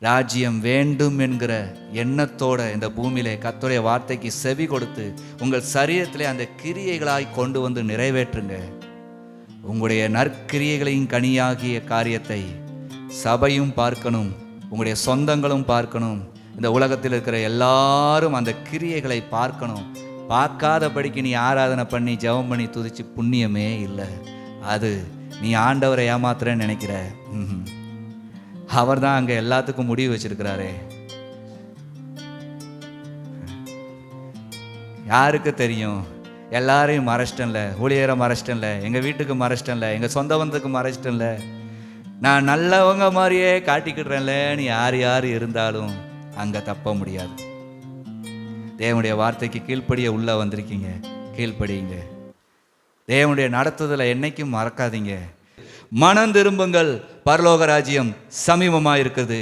ராஜ்யம் வேண்டும் என்கிற எண்ணத்தோட இந்த பூமியிலே கர்த்தருடைய வார்த்தைக்கு செவி கொடுத்து உங்கள் சரீரத்திலே அந்த கிரியைகளாய் கொண்டு வந்து நிறைவேற்றுங்க. உங்களுடைய நற்கிரியைகளின் கனியாகிய காரியத்தை சபையும் பார்க்கணும், உங்களுடைய சொந்தங்களும் பார்க்கணும், இந்த உலகத்தில் இருக்கிற எல்லாரும் அந்த கிரியைகளை பார்க்கணும். பார்க்காதபடிக்கு நீ ஆராதனை பண்ணி ஜெபம் பண்ணி துதிச்சு புண்ணியமே இல்லை. அது நீ ஆண்டவரை ஏமாத்துறேன்னு நினைக்கிற. அவர் தான் அங்கே எல்லாத்துக்கும் முடிவு வச்சிருக்கிறாரே. யாருக்கு தெரியும்? எல்லாரையும் மறைச்சிட்டேன்ல, ஊழியரை மறைச்சிட்டேன்ல, எங்கள் வீட்டுக்கு மறைச்சிட்டேன்ல, எங்கள் சொந்த பந்தத்துக்கு மறைச்சிட்டேன்ல, நான் நல்லவங்க மாதிரியே காட்டிக்கிடுறேன்லன்னு யார் இருந்தாலும் அங்கே தப்ப முடியாது. தேவனுடைய வார்த்தைக்கு கீழ்ப்படிய உள்ளே வந்திருக்கீங்க, கீழ்ப்படியுங்க. தேவனுடைய நடத்துதலை என்னைக்கும் மறக்காதீங்க. மனம் திரும்புங்கள், பரலோக ராஜ்யம் சமீபமாக இருக்குது.